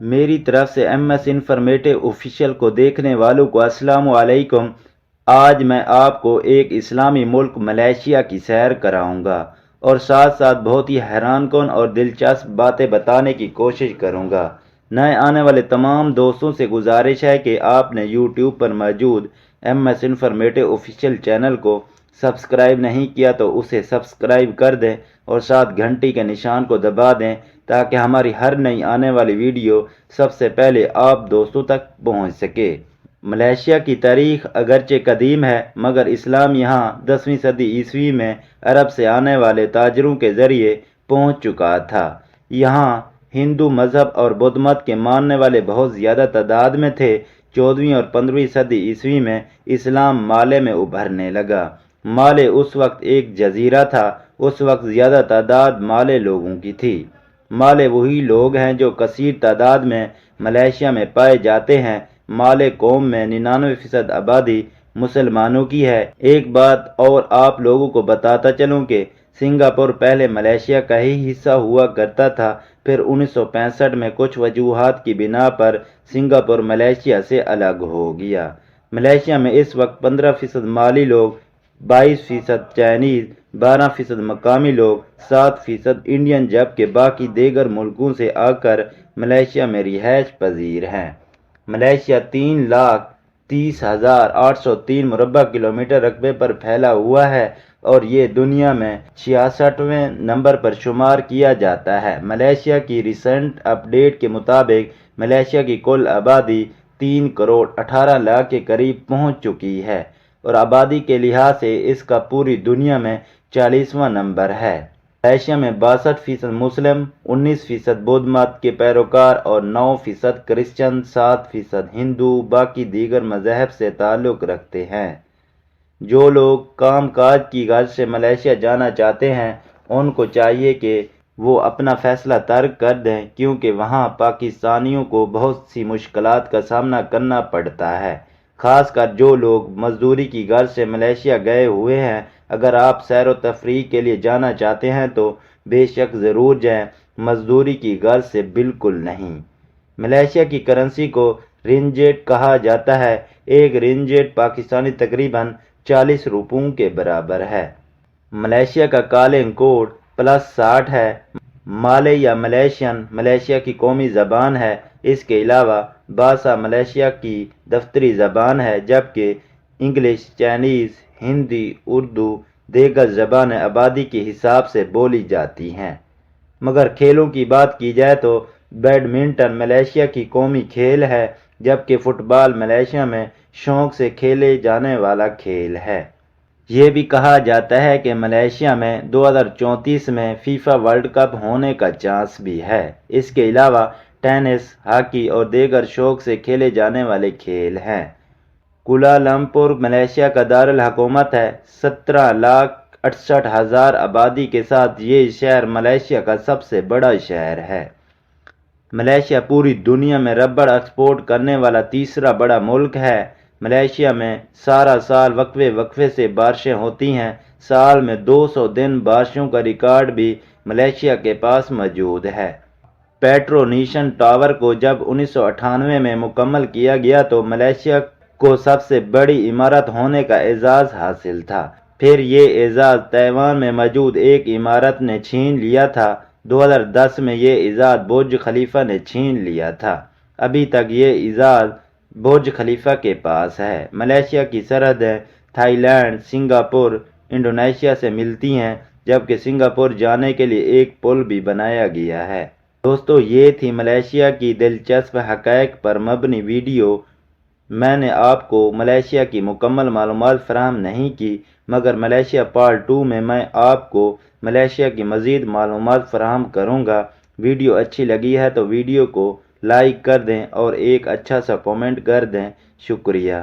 میری طرف سے MS انفارمیٹو آفیشیل کو دیکھنے والوں کو السلام علیکم۔ آج میں آپ کو ایک اسلامی ملک ملیشیا کی سیر کراؤں گا اور ساتھ ساتھ بہت ہی حیران کن اور دلچسپ باتیں بتانے کی کوشش کروں گا۔ نئے آنے والے تمام دوستوں سے گزارش ہے کہ آپ نے YouTube پر موجود MS انفارمیٹو آفیشیل چینل کو سبسکرائب نہیں کیا تو اسے سبسکرائب کر دیں اور ساتھ گھنٹی کے نشان کو دبا دیں تاکہ ہماری ہر نئی آنے والی ویڈیو سب سے پہلے آپ دوستوں تک پہنچ سکے۔ ملیشیا کی تاریخ اگرچہ قدیم ہے مگر اسلام یہاں 10ویں صدی عیسوی میں عرب سے آنے والے تاجروں کے ذریعے پہنچ چکا تھا۔ یہاں ہندو مذہب اور بدھ مت کے ماننے والے بہت زیادہ تعداد میں تھے۔ 14ویں اور 15ویں صدی عیسوی میں اسلام مالے میں ابھرنے لگا۔ مالے اس وقت ایک جزیرہ تھا۔ اس وقت زیادہ تعداد مالے لوگوں کی تھی۔ مالے وہی لوگ ہیں جو کثیر تعداد میں ملیشیا میں پائے جاتے ہیں۔ مالے قوم میں 99% آبادی مسلمانوں کی ہے۔ ایک بات اور آپ لوگوں کو بتاتا چلوں کہ سنگاپور پہلے ملیشیا کا ہی حصہ ہوا کرتا تھا، پھر 1965 میں کچھ وجوہات کی بنا پر سنگاپور ملیشیا سے الگ ہو گیا۔ ملیشیا میں اس وقت 15% مالی لوگ، 22% چائنیز، 12% مقامی لوگ، 7% انڈین جبکہ باقی دیگر ملکوں سے آ کر ملیشیا میں رہائش پذیر ہیں۔ ملیشیا 3,30,803 مربع کلومیٹر رقبے پر پھیلا ہوا ہے اور یہ دنیا میں 66ویں نمبر پر شمار کیا جاتا ہے۔ ملیشیا کی ریسنٹ اپ ڈیٹ کے مطابق ملیشیا کی کل آبادی 3,18,00,000 کے قریب پہنچ چکی ہے اور آبادی کے لحاظ سے اس کا پوری دنیا میں 40واں نمبر ہے۔ ملیشیا میں 62% مسلم، 19% بدھ مت کے پیروکار اور 9% کرسچن، 7% ہندو باقی دیگر مذاہب سے تعلق رکھتے ہیں۔ جو لوگ کام کاج کی غرض سے ملیشیا جانا چاہتے ہیں ان کو چاہیے کہ وہ اپنا فیصلہ ترک کر دیں کیونکہ وہاں پاکستانیوں کو بہت سی مشکلات کا سامنا کرنا پڑتا ہے، خاص کر جو لوگ مزدوری کی غرض سے ملیشیا گئے ہوئے ہیں۔ اگر آپ سیر و تفریح کے لیے جانا چاہتے ہیں تو بے شک ضرور جائیں، مزدوری کی غرض سے بالکل نہیں۔ ملیشیا کی کرنسی کو رنجیٹ کہا جاتا ہے۔ ایک رنجیٹ پاکستانی تقریباً 40 روپوں کے برابر ہے۔ ملیشیا کا کالنگ کوڈ +60 ہے۔ مالے یا ملیشین ملیشیا کی قومی زبان ہے۔ اس کے علاوہ باسا ملیشیا کی دفتری زبان ہے جبکہ انگلش، چائنیز، ہندی، اردو دیگر زبانیں آبادی کے حساب سے بولی جاتی ہیں۔ مگر کھیلوں کی بات کی جائے تو بیڈمنٹن ملیشیا کی قومی کھیل ہے جبکہ فٹ بال ملیشیا میں شوق سے کھیلے جانے والا کھیل ہے۔ یہ بھی کہا جاتا ہے کہ ملیشیا میں 2034 میں فیفا ورلڈ کپ ہونے کا چانس بھی ہے۔ اس کے علاوہ ٹینس، ہاکی اور دیگر شوق سے کھیلے جانے والے کھیل ہیں۔ کوالالمپور ملیشیا کا دارالحکومت ہے۔ 17,68,000 آبادی کے ساتھ یہ شہر ملیشیا کا سب سے بڑا شہر ہے۔ ملیشیا پوری دنیا میں ربڑ ایکسپورٹ کرنے والا تیسرا بڑا ملک ہے۔ ملیشیا میں سارا سال وقفے وقفے سے بارشیں ہوتی ہیں۔ سال میں 200 دن بارشوں کا ریکارڈ بھی ملیشیا کے پاس موجود ہے۔ پیٹرونیشن ٹاور کو جب 1998 میں مکمل کیا گیا تو ملیشیا کو سب سے بڑی عمارت ہونے کا اعزاز حاصل تھا۔ پھر یہ اعزاز تائیوان میں موجود ایک عمارت نے چھین لیا تھا۔ 2010 میں یہ اعزاز برج خلیفہ نے چھین لیا تھا۔ ابھی تک یہ اعزاز برج خلیفہ کے پاس ہے۔ ملیشیا کی سرحدیں تھائی لینڈ، سنگاپور، انڈونیشیا سے ملتی ہیں جبکہ سنگاپور جانے کے لیے ایک پل بھی بنایا گیا ہے۔ دوستو یہ تھی ملیشیا کی دلچسپ حقائق پر مبنی ویڈیو۔ میں نے آپ کو ملیشیا کی مکمل معلومات فراہم نہیں کی مگر ملیشیا پارٹ 2 میں آپ کو ملیشیا کی مزید معلومات فراہم کروں گا۔ ویڈیو اچھی لگی ہے تو ویڈیو کو لائک کر دیں اور ایک اچھا سا کامنٹ کر دیں۔ شکریہ۔